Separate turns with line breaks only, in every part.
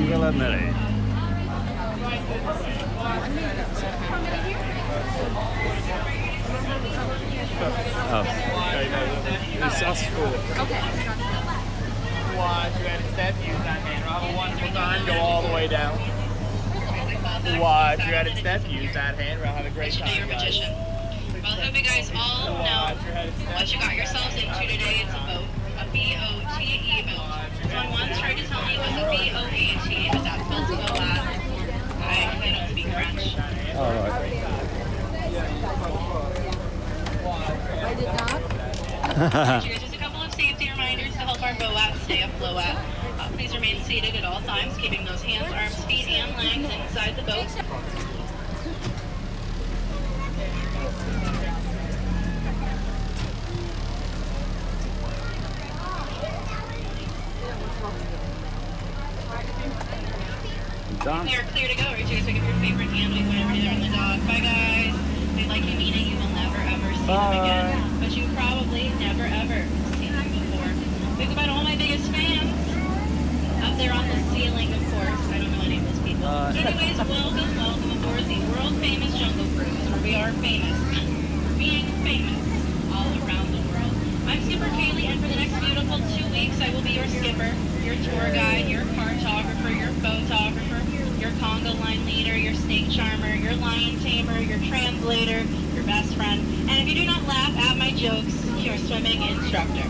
jungle and Maddie. Oh.
It's us four.
Okay.
Watch, you had a step, use that hand. Have a wonderful time, go all the way down. Watch, you had a step, use that hand. We'll have a great time, guys.
Well, I hope you guys all know what you got yourselves into today. It's a boat, a B-O-T-E boat. Someone once tried to tell me it was a B-O-A-T, but that's spelled boat. I don't speak French.
All right.
I did not.
Cheers. Just a couple of safety reminders to help our boat stay afloat. Please remain seated at all times, keeping those hands, arms, feet, and legs inside the boat.
Done.
We are clear to go. Right, you guys pick up your favorite handle whenever you're on the dock. Bye, guys. They like you, mean it. You will never ever see them again. But you probably never ever seen them before. Think about all my biggest fans up there on the ceiling, of course. I don't know any of those people. Anyways, welcome aboard the world famous Jungle Cruise, where we are famous for being famous all around the world. I'm Skipper Kayley, and for the next beautiful 2 weeks, I will be your skipper, your tour guide, your cartographer, your photographer, your Congo line leader, your snake charmer, your lion tamer, your translator, your best friend, and if you do not laugh at my jokes, your swimming instructor.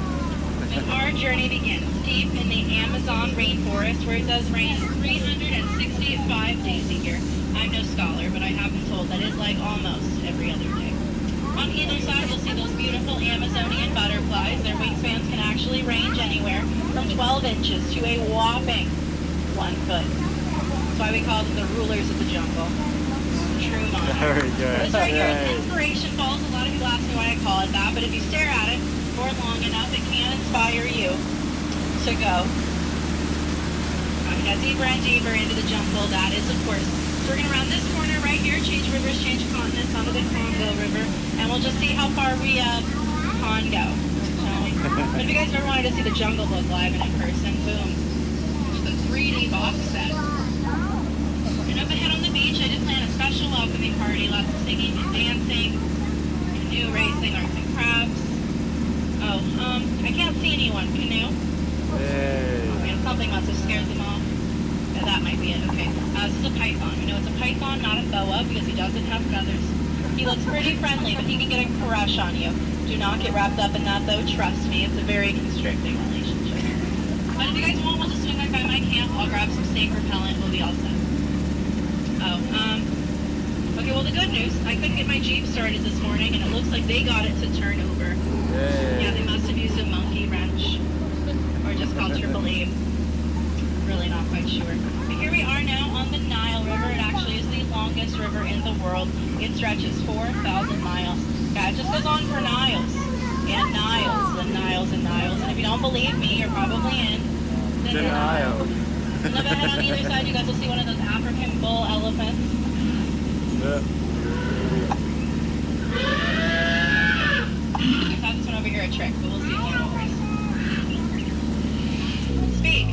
And our journey begins deep in the Amazon rainforest, where it does rain 365 days a year. I'm no scholar, but I have been told that it's like almost every other day. On either side, you'll see those beautiful Amazonian butterflies. Their wingspans can actually range anywhere from 12 inches to a whopping 1 foot. That's why we call them the rulers of the jungle. True monarchs.
Very good.
This right here is Inspiration Falls. A lot of people ask me why I call it that, but if you stare at it for long enough, it can inspire you to go deeper and deeper into the jungle. That is, of course, so we're going to round this corner right here, change rivers, change continents onto the Congo River, and we'll just see how far we can go. But if you guys ever wanted to see the Jungle Book live and in person, boom, just a 3D box set. And up ahead on the beach, I did plan a special welcoming party, lots of singing and dancing, canoe racing, arts and crafts. Oh, I can't see anyone. Canoe?
Yay.
Oh man, something must have scared them off. Yeah, that might be it. Okay. This is a python. We know it's a python, not a boa, because he doesn't have feathers. He looks pretty friendly, but he can get a crush on you. Do not get wrapped up in that, though. Trust me, it's a very constricting relationship. But if you guys want, we'll just swing right by my camp. I'll grab some snake repellent. We'll be all set. Oh, okay, well, the good news, I couldn't get my Jeep started this morning, and it looks like they got it to turn over.
Yay.
Yeah, they must have used a monkey wrench, or just called triple E. Really not quite sure. But here we are now on the Nile River. It actually is the longest river in the world. It stretches 4,000 miles. Yeah, it just goes on for Niles and Niles and Niles and Niles. And if you don't believe me, you're probably in
Denial.
And look ahead on either side, you guys will see one of those African bull elephants.
Yeah.
I thought this one over here a trick, but we'll see if you know first. Speak.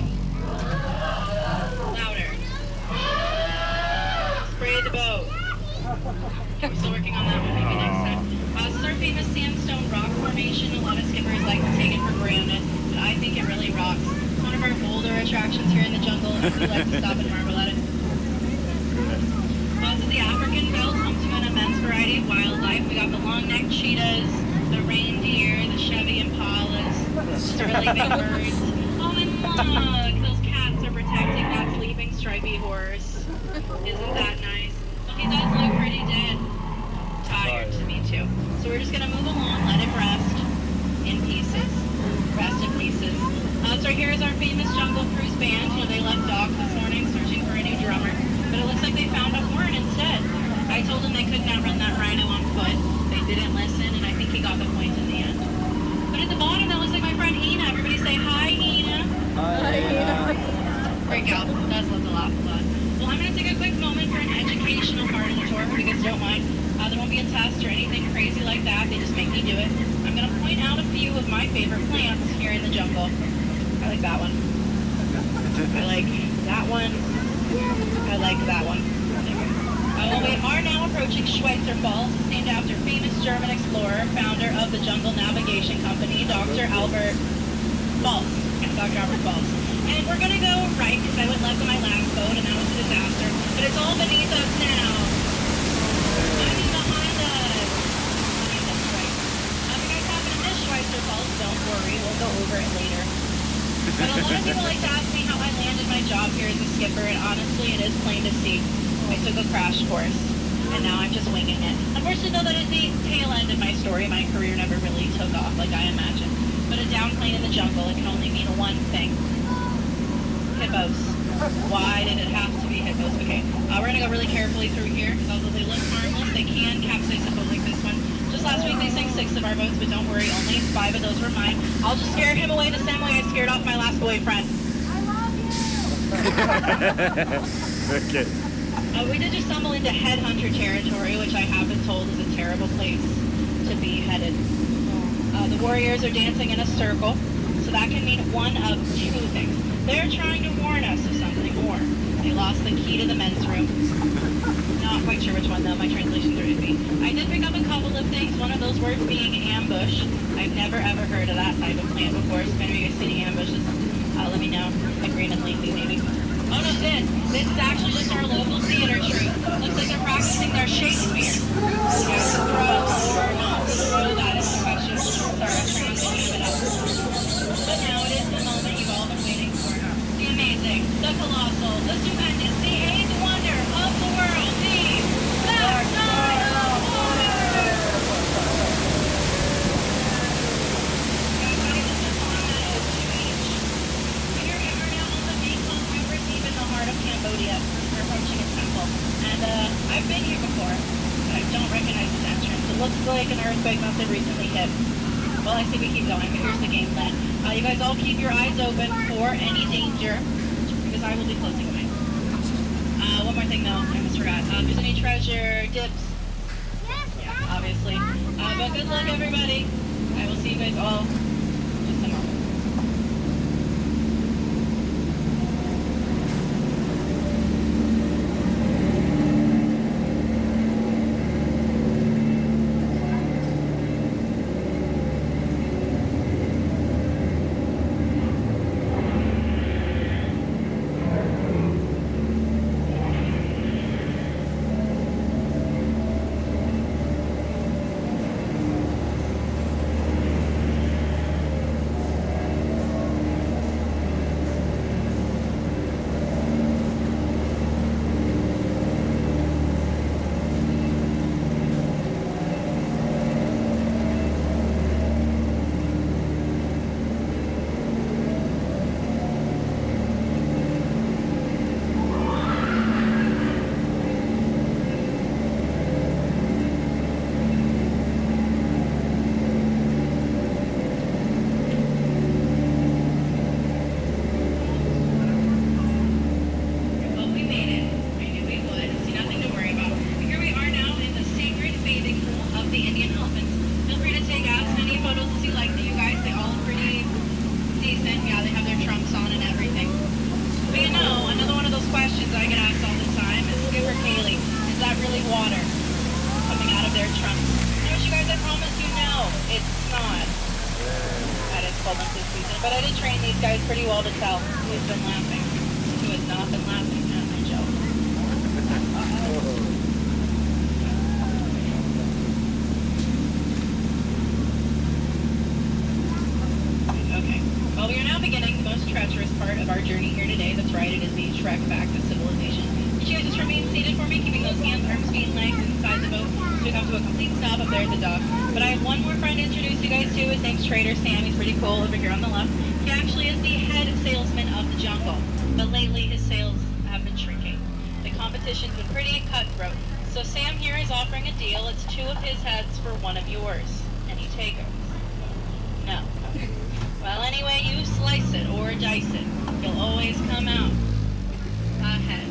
Louder. Spray the boat. Okay, we're still working on that one, maybe next time. This is our famous sandstone rock formation. A lot of skippers like to take it for granted, but I think it really rocks. It's one of our bolder attractions here in the jungle, and we like to stop and marvel at it. Well, this is the African belt, home to an immense variety of wildlife. We got the long-necked cheetahs, the reindeer, the Chevy Impalas, the really big birds. Oh, and look, those cats are protecting that sleeping stripy horse. Isn't that nice? Well, he does look pretty dead. Tired to me too. So we're just gonna move along, let it rest in pieces. Rest in pieces. So right here is our famous Jungle Cruise band. You know, they left dock this morning searching for a new drummer, but it looks like they found a horn instead. I told them they couldn't outrun that rhino on foot. They didn't listen, and I think he got the point in the end. But at the bottom, that looks like my friend Ina. Everybody say hi, Ina.
Hi.
Great gal. Does love to laugh a lot. Well, I'm going to take a quick moment for an educational part of the tour, if you guys don't mind. There won't be a test or anything crazy like that. They just make me do it. I'm going to point out a few of my favorite plants here in the jungle. I like that one. I like That one, I like that one. Well, we are now approaching Schweitzer Falls. It's named after famous German explorer, founder of the Jungle Navigation Company, Dr. Albert Falls. Dr. Albert Falls. And we're going to go right, because I went left on my last boat, and that was a disaster. But it's all beneath us now. I mean behind us. Behind us, right. If you guys happen to miss Schweitzer Falls, don't worry. We'll go over it later. But a lot of people like to ask me how I landed my job here as a skipper, and honestly, it is plain to see. I took a crash course, and now I'm just winging it. Unfortunately, though, that is the tail end of my story. My career never really took off like I imagined. But a down plane in the jungle, it can only mean one thing. Hippos. Why did it have to be hippos? Okay, we're going to go really carefully through here, because although they look harmless, they can capsize a boat like this one. Just last week, they sank 6 of our boats, but don't worry, only 5 of those were mine. I'll just scare him away the same way I scared off my last boyfriend.
Okay.
We did just stumble into headhunter territory, which I have been told is a terrible place to be headed. The warriors are dancing in a circle, so that can mean one of 2 things. They're trying to warn us of something, or they lost the key to the men's room. Not quite sure which one, though. My translations are iffy. I did pick up a couple of things, one of those words being ambush. I've never ever heard of that type of plan before, so if any of you guys see any ambushes, let me know. A green and leafy, maybe. Oh no, this is actually just our local theater troupe. Looks like they're practicing their Shakespeare. Throw or not throw, that is the question. Sorry, I'm trying to move it up. But now it is the moment you've all been waiting for. The amazing, the colossal, the stupendous, the eighth wonder of the world, the Black Knight of Water! Of Cambodia. We're approaching a temple, and I've been here before, but I don't recognize this entrance. It looks like an earthquake must have recently hit. Well, I see we keep going, but here's the game plan. You guys all keep your eyes open for any danger, because I will be closing away. One more thing though, I almost forgot. If there's any treasure, dibs. Yeah, obviously. But good luck, everybody. I will see you guys all in just a moment. Questions I get asked all the time is, Skipper Kayley, is that really water coming out of their trunks? You know, you guys, I promise you, no, it's not. That is 12 months this season, but I did train these guys pretty well to tell who's been laughing, who has not been laughing at my joke. Okay, well, we are now beginning the most treacherous part of our journey here today. That's right, it is the trek back to civilization. Could you guys just remain seated for me, keeping those hands, arms, feet, and legs inside the boat so we come to a complete stop up there at the dock. But I have one more friend to introduce you guys to. His name's Trader Sam. He's pretty cool over here on the left. He actually is the head salesman of the jungle, but lately his sales have been shrinking. The competition's been pretty cutthroat. So Sam here is offering a deal. It's 2 of his heads for 1 of yours. Any takers? No. Well, anyway, you slice it or dice it. You'll always come out ahead.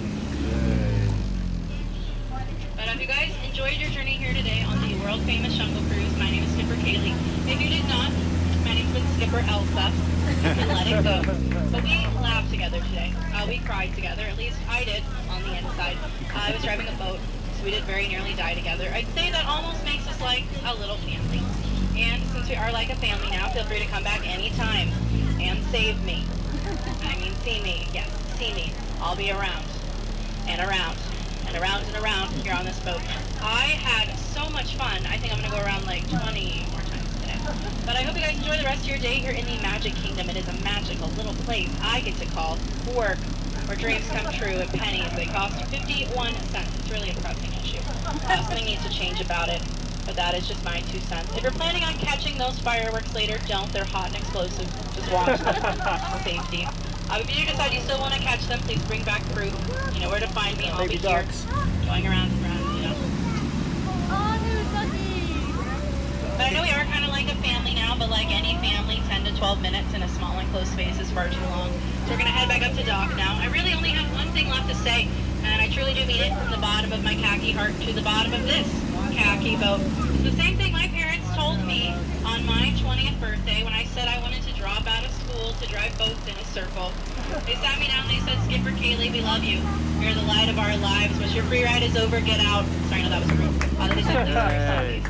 But if you guys enjoyed your journey here today on the world-famous Jungle Cruise, my name is Skipper Kayley. If you did not, my name's been Skipper Elsa. sucks and let it go. But we laughed together today. We cried together, at least I did on the inside. I was driving a boat, so we did very nearly die together. I'd say that almost makes us like a little family. And since we are like a family now, feel free to come back anytime and save me. I mean, see me. Yes, see me. I'll be around and around and around and around here on this boat. I had so much fun. I think I'm going to go around like 20 more times today. But I hope you guys enjoy the rest of your day here in the Magic Kingdom. It is a magical little place I get to call work, where dreams come true at pennies. They cost 51 cents. It's really a pressing issue. Something needs to change about it. But that is just my 2 cents. If you're planning on catching those fireworks later, don't. They're hot and explosive. Just watch them. Safety. If you decide you still want to catch them, please bring back proof. You know where to find me. I'll be here going around and around, you know. But I know we are kind of like a family now, but like any family, 10 to 12 minutes in a small enclosed space is far too long. So we're going to head back up to dock now. I really only have one thing left to say, and I truly do mean it from the bottom of my khaki heart to the bottom of this khaki boat. It's the same thing my parents told me on my 20th birthday when I said I wanted to drop out of school to drive boats in a circle. They sat me down and they said, Skipper Kayley, we love you. You're the light of our lives. Once your free ride is over, get out. Sorry, no, that was rude. They said,
Hey.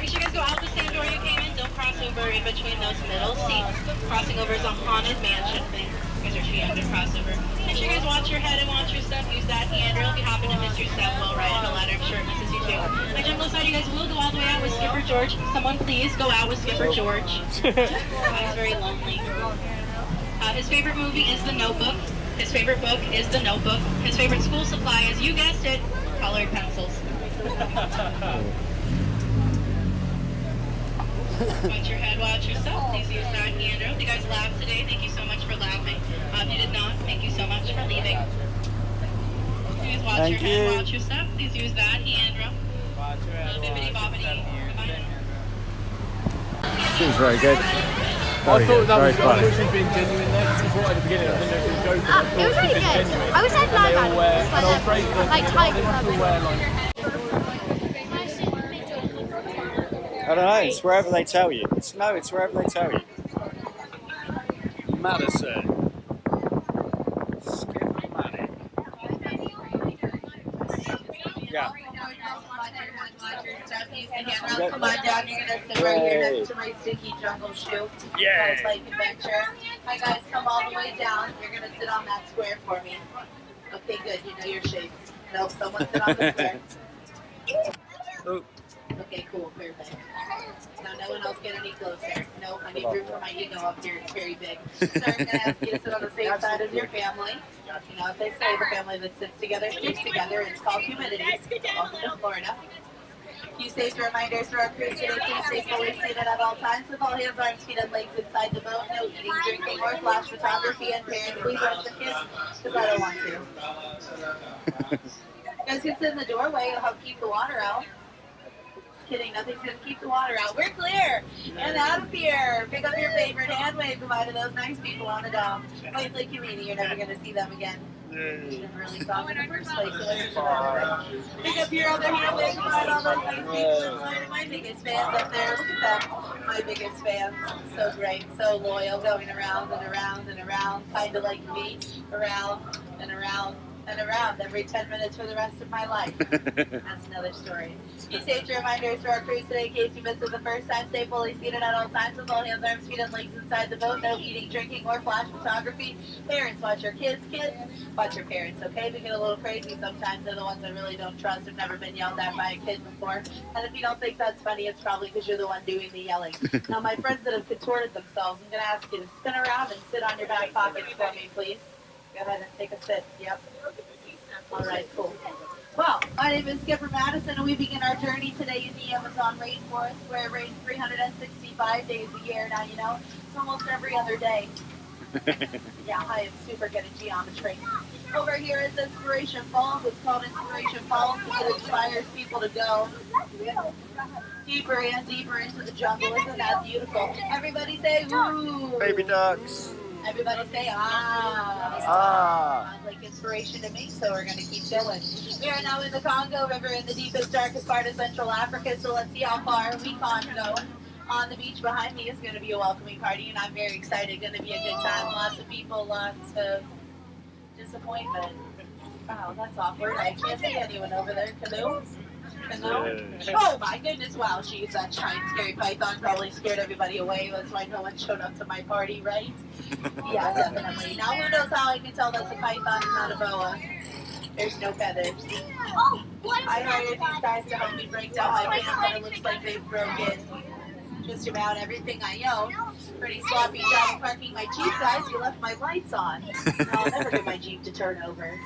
Make sure you guys go out the same door you came in. Don't cross over in between those middle seats. Crossing over is a haunted mansion thing. You guys are too young to cross over. Make sure you guys watch your head and watch your step. Use that handrail if you happen to miss your step while riding a ladder. I'm sure it misses you too. My jungle side, you guys will go all the way out with Skipper George. Someone please go out with Skipper George. He's very lonely. His favorite movie is The Notebook. His favorite book is The Notebook. His favorite school supply is, you guessed it, colored pencils. Watch your head, watch yourself. Please use that handrail. If you guys laughed today, thank you so much for laughing. If you did not, thank you so much for leaving. Please watch your head, watch your step. Please use that handrail.
Watch your head,
Bibbidi bobbidi.
Seems very good.
I
Very
thought
good.
that
Very
was
funny.
being genuine there. This is what at the beginning I didn't know if it was joking.
It was really good. I wish I had live animals, like tigers or something.
I don't know. It's wherever they tell you. It's wherever they tell you. Madison. Skipper Maddie. Yeah.
Come on down, you're gonna sit right here next to my sticky jungle shoe.
Yeah.
Sounds like adventure. Hi guys, come all the way down. You're gonna sit on that square for me. Okay, good. You know your shapes. No, someone sit on the square.
Oh.
Okay, cool, perfect. Now no one else get any closer. No, I need room for my ego up here. It's very big. So I'm gonna ask you to sit on the same side as your family. You know, if they say the family that sits together sticks together, it's called humidity. Welcome to Florida. Few safe reminders for our crew today. Please stay fully seated at all times with all hands, arms, feet, and legs inside the boat. No eating, drinking, or flash photography. And parents, please watch your kids, because I don't want to. You guys can sit in the doorway. It'll help keep the water out. Just kidding. Nothing's going to keep the water out. We're clear. And out of here. Pick up your favorite hand wave. Goodbye to those nice people on the dome. Wait, like you mean you're never going to see them again. You never really saw them in the first place. So pick up your other hand wave. Goodbye to all those nice people. And my biggest fans up there. Look at them. My biggest fans. So great. So loyal. Going around and around and around. Kind of like me. Around and around and around every 10 minutes for the rest of my life. That's another story. Few safety reminders for our crews today in case you missed it the first time. Stay fully seated at all times with all hands, arms, feet, and legs inside the boat. No eating, drinking, or flash photography. Parents, watch your kids. Kids, watch your parents, okay? We get a little crazy sometimes. They're the ones I really don't trust. Have never been yelled at by a kid before. And if you don't think that's funny, it's probably because you're the one doing the yelling. Now, my friends that have contorted themselves, I'm going to ask you to spin around and sit on your back pockets for me, please. Go ahead and take a sit. Yep. All right, cool. Well, my name is Skipper Madison, and we begin our journey today in the Amazon rainforest, where it rains 365 days a year. Now, you know, it's almost every other day. Yeah, I am super good at geometry. Over here is Inspiration Falls. It's called Inspiration Falls because it inspires people to go deeper and deeper into the jungle. Isn't that beautiful? Everybody say, ooh.
Baby ducks.
Everybody say, ah.
Ah.
Sounds like inspiration to me, so we're going to keep going. We are now in the Congo River in the deepest, darkest part of Central Africa, so let's see how far we can go. On the beach behind me is going to be a welcoming party, and I'm very excited. Going to be a good time. Lots of people, lots of disappointment. Oh, that's awkward. I can't see anyone over there. Canoe? Oh my goodness, wow, she's that giant scary python. Probably scared everybody away. That's why no one showed up to my party, right? Yeah, definitely. Now who knows how I can tell that's a python and not a boa? There's no feathers. I hired these guys to help me break down my van, but it looks like they've broken just about everything I own. Pretty sloppy job parking my Jeep, guys. You left my lights on. I'll never get my Jeep to turn over.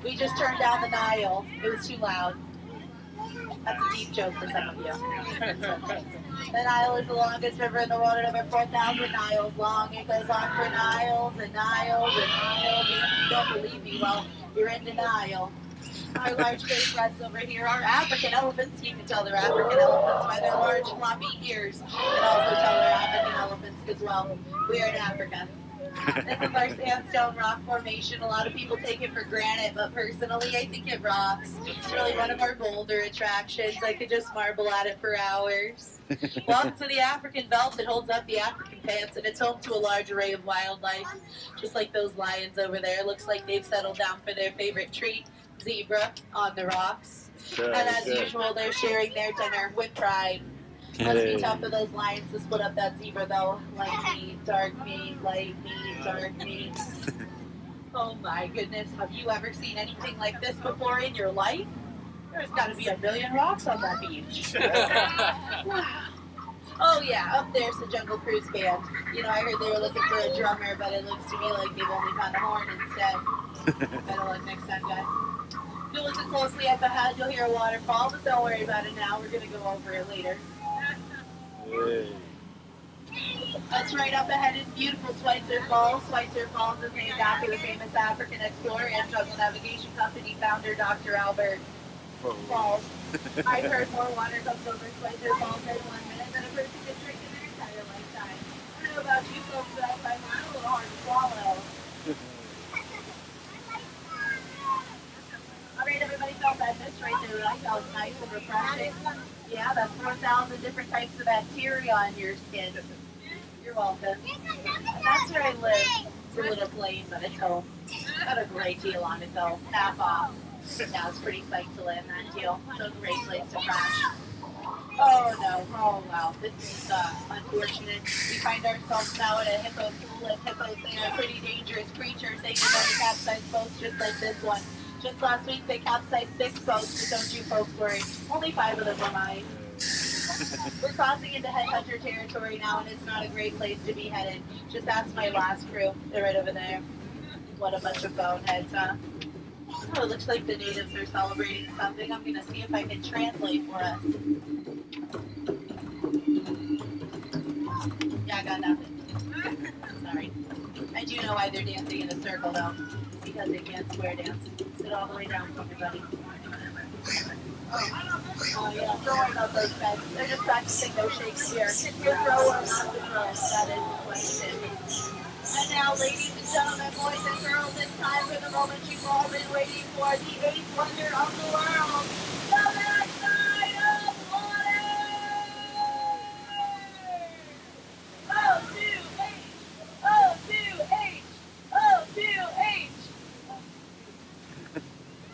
We just turned down the Nile. It was too loud. That's a deep joke for some of you. The Nile is the longest river in the world, at over 4,000 miles long. It goes on for miles and miles and miles. And if you don't believe me, well, you're in denial. Our large gray friends over here are African elephants. You can tell they're African elephants by their large floppy ears. You can also tell they're African elephants as well. We are in Africa. This is our sandstone rock formation. A lot of people take it for granted, but personally, I think it rocks. It's really one of our boulder attractions. I could just marble at it for hours. Welcome to the African belt that holds up the African pants, and it's home to a large array of wildlife. Just like those lions over there. Looks like they've settled down for their favorite treat, zebra on the rocks. And as usual, they're sharing their dinner with pride. Must be tough for those lions to split up that zebra, though. Light meat, dark meat, light meat, dark meat. Oh my goodness, have you ever seen anything like this before in your life? There's got to be a million rocks on that beach. Wow. Oh yeah, up there's the Jungle Cruise band. You know, I heard they were looking for a drummer, but it looks to me like they've only found a horn instead. Better luck next time, guys. If you listen closely up ahead, you'll hear a waterfall, but don't worry about it now. We're going to go over it later. That's right, up ahead is beautiful Schweitzer Falls. Schweitzer Falls is named after the famous African explorer and jungle navigation company founder, Dr. Albert Falls. I've heard more water comes over Schweitzer Falls in 1 minute than a person can drink in their entire lifetime. I don't know about you folks, but I find mine a little hard to swallow. All right, everybody felt that mist right there, right? That was nice and refreshing. Yeah, that's 4,000 different types of bacteria on your skin. You're welcome. That's where I live. It's a little plain, but it's home. Got a great deal on it, though. Half off. Now it's pretty psyched to land that deal. It's a great place to crash. Oh, no. Oh, wow. This is unfortunate. We find ourselves now at a hippo pool, and hippos, they are pretty dangerous creatures. They can only capsize boats just like this one. Just last week, they capsized 6 boats, but don't you folks worry. Only 5 of them were mine. We're crossing into headhunter territory now, and it's not a great place to be headed. Just ask my last crew. They're right over there. What a bunch of boneheads, huh? Oh, it looks like the natives are celebrating something. I'm going to see if I can translate for us. Yeah, I got nothing. Sorry. I do know why they're dancing in a circle, though. Because they can't square dance. Sit all the way down, everybody. Oh yeah, don't worry about those guys. They're just practicing no shakes here. You'll throw or not to throw. That is the question. And now, ladies and gentlemen, boys and girls, it's time for the moment you've all been waiting for. The 8th wonder of the world. The backside of water! O2H! O2H! O2H!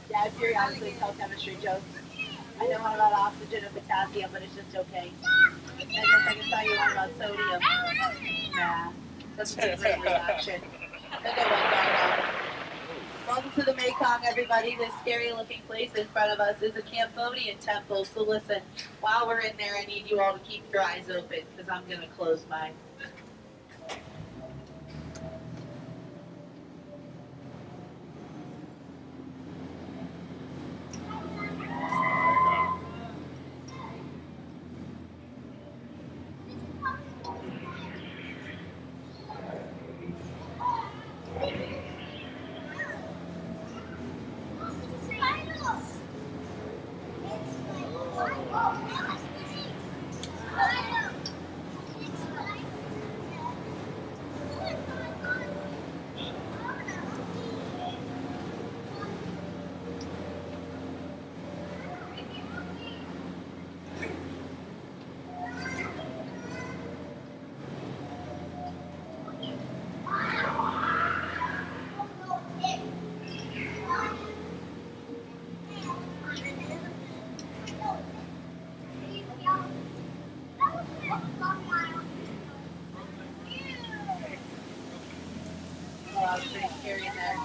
Yeah, if you're honestly tell chemistry jokes. I know one about oxygen and potassium, but it's just okay. I guess I can tell you one about sodium. Nah, that's a great reaction. The good ones are now. Welcome to the Mekong, everybody. This scary-looking place in front of us is a Cambodian temple. So listen, while we're in there, I need you all to keep your eyes open because I'm going to close mine. Oh, that was pretty scary in there.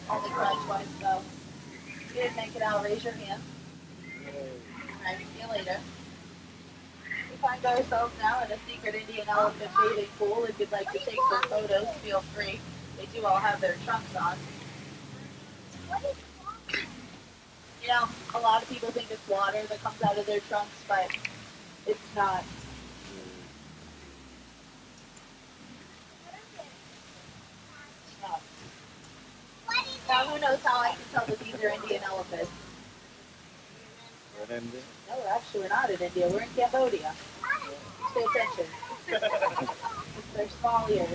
Only cried twice, though. If you didn't make it out, raise your hand. Alright, see you later. We find ourselves now in a secret Indian elephant bathing pool. If you'd like to take some photos, feel free. They do all have their trunks on. You know, a lot of people think it's water that comes out of their trunks, but it's not. It's not. Now, who knows how I can tell that these are Indian elephants? No, actually, we're not in India. We're in Cambodia. Pay attention. It's their small ears.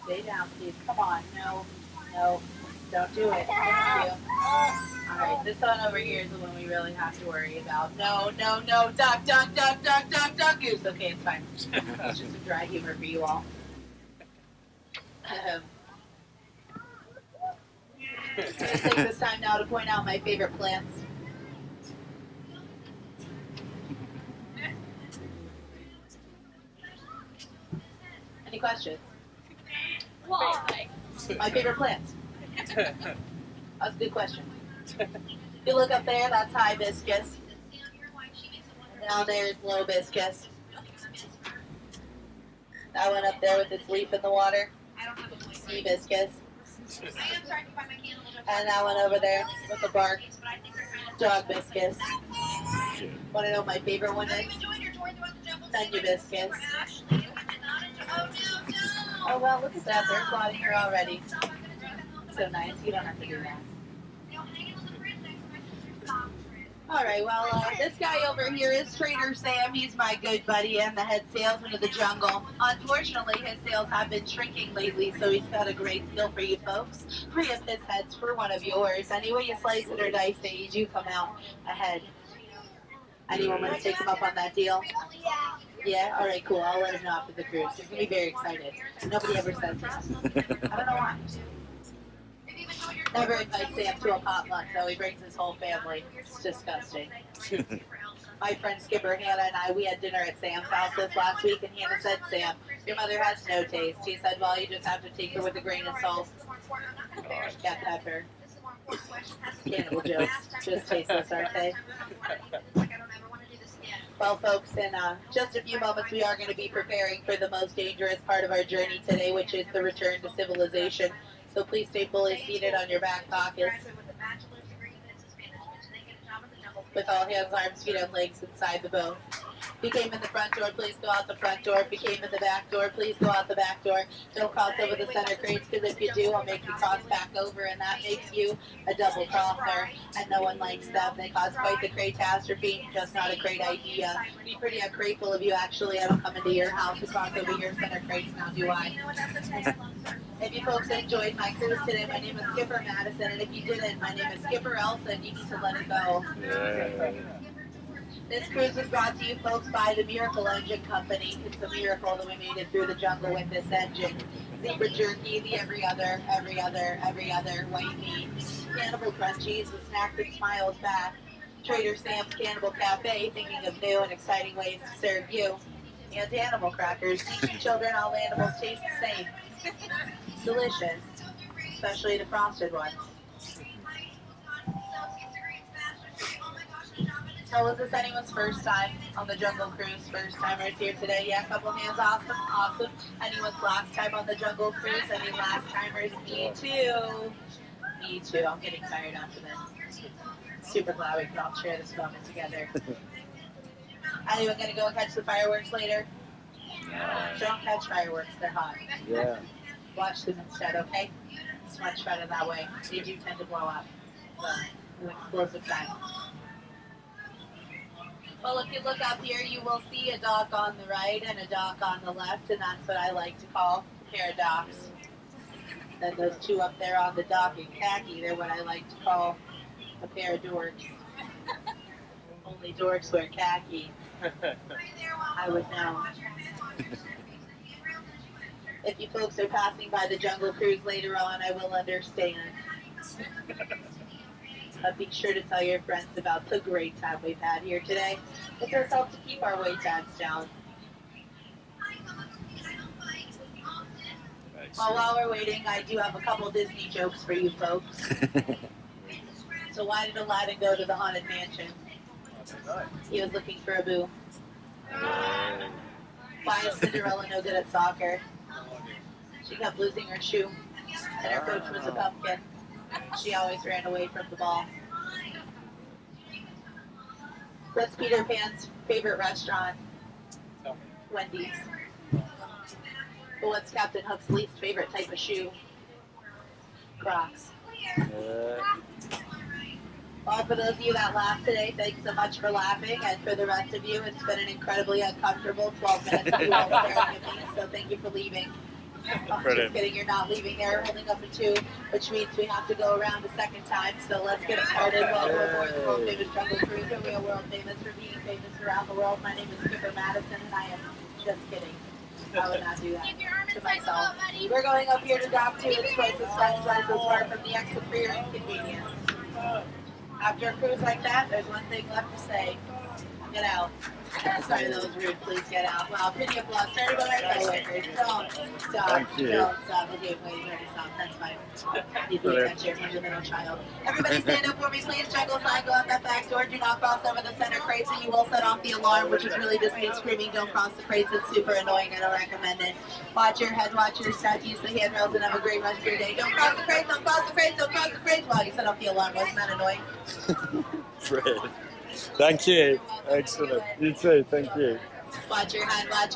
Stay down, please. Come on. No. No. Don't do it. Thank you. Alright, this one over here is the one we really have to worry about. No, no, no. Duck, duck, duck, duck, duck, duck, goose. Okay, it's fine. It's just a dry humor for you all. I'm going to take this time now to point out my favorite plants. Any questions?
Why?
My favorite plants. That's a good question. If you look up there, that's hibiscus. And down there is hibiscus. That one up there with its leaf in the water. Hibiscus. And that one over there with the bark. Dogbiscus. Want to know what my favorite one is? Hibiscus. Oh well, look at that. They're plotting here already. So nice. You don't have to do that. Alright, well, this guy over here is Trader Sam. He's my good buddy and the head salesman of the jungle. Unfortunately, his sales have been shrinking lately, so he's got a great deal for you folks. 3 of his heads for one of yours. Any way you slice it or dice it, you do come out ahead. Anyone want to take him up on that deal? Yeah? Alright, cool. I'll let him know after the cruise. He's going to be very excited. Nobody ever says that. I don't know why. Never invite Sam to a potluck, though. He brings his whole family. It's disgusting. My friend Skipper Hannah and I, we had dinner at Sam's house this last week, and Hannah said, Sam, your mother has no taste. He said, well, you just have to take her with a grain of salt. Cat pepper. Cannibal jokes. Just tasteless, aren't they? Well, folks, in just a few moments, we are going to be preparing for the most dangerous part of our journey today, which is the return to civilization. So please stay fully seated on your back pockets. With all hands, arms, feet, and legs inside the boat. If you came in the front door, please go out the front door. If you came in the back door, please go out the back door. Don't cross over the center crates, because if you do, I'll make you cross back over, and that makes you a double crosser, and no one likes them. They cause quite the catastrophe, just not a great idea. Be pretty ungrateful of you, actually. I don't come into your house to cross over your center crates, now do I? If you folks enjoyed my cruise today, my name is Skipper Madison, and if you didn't, my name is Skipper Elsa, and you need to let it go.
Yeah.
This cruise was brought to you folks by the Miracle Engine Company. It's a miracle that we made it through the jungle with this engine. Zebra jerky, the every other white meat. Cannibal Crunchies, the snack that smiles back. Trader Sam's Cannibal Cafe, thinking of new and exciting ways to serve you. And animal crackers, teaching children all animals taste the same. Delicious, especially the frosted ones. So was this anyone's first time on the Jungle Cruise? First timers here today? Yeah, a couple hands. Awesome, awesome. Anyone's last time on the Jungle Cruise? Any last timers? Me too. Me too. I'm getting tired after this. Super glad we can all share this moment together. Anyone gonna go and catch the fireworks later? Don't catch fireworks, they're hot.
Yeah.
Watch them instead, okay? It's much better that way. They do tend to blow up. So, an explosive time. Well, if you look up here, you will see a dock on the right and a dock on the left, and that's what I like to call a pair of docks. Then those two up there on the dock in khaki, they're what I like to call a pair of dorks. Only dorks wear khaki. I would know. If you folks are passing by the Jungle Cruise later on, I will understand. But be sure to tell your friends about the great time we've had here today. It does help to keep our wait times down. Well, while we're waiting, I do have a couple Disney jokes for you folks. So why did Aladdin go to the Haunted Mansion? He was looking for a boo. Why is Cinderella no good at soccer? She kept losing her shoe, and her coach was a pumpkin. She always ran away from the ball. What's Peter Pan's favorite restaurant? Wendy's. But what's Captain Hook's least favorite type of shoe? Crocs. Well, for those of you that laughed today, thanks so much for laughing. And for the rest of you, it's been an incredibly uncomfortable 12 minutes of you all staring at me, so thank you for leaving. I'm just kidding, you're not leaving there, holding up a 2, which means we have to go around a second time. So let's get it started. Welcome aboard the world famous Jungle Cruise, and we are world famous for being famous around the world. My name is Skipper Madison, and I am just kidding. I would not do that to myself. We're going up here to Dock 2. It's twice as fun, twice as far from the exit for your inconvenience. After a cruise like that, there's one thing left to say. Get out. Sorry, that was rude. Please get out. Wow, pretty applause. Started by my coworkers. Don't stop.
Thank you.
Don't stop. Okay, wait, you already stopped. That's fine. You do that shit from your little child. Everybody stand up for me, please. Jungle sign, go out that back door. Do not cross over the center crates, and you will set off the alarm, which is really just me screaming, don't cross the crates. It's super annoying. I don't recommend it. Watch your head, watch your step, use the handrails, and have a great rest of your day. Don't cross the crates, don't cross the crates, don't cross the crates. Wow, you set off the alarm. Wasn't that annoying?
Fred. Thank you. Excellent. You too. Thank you.
Watch your head, watch your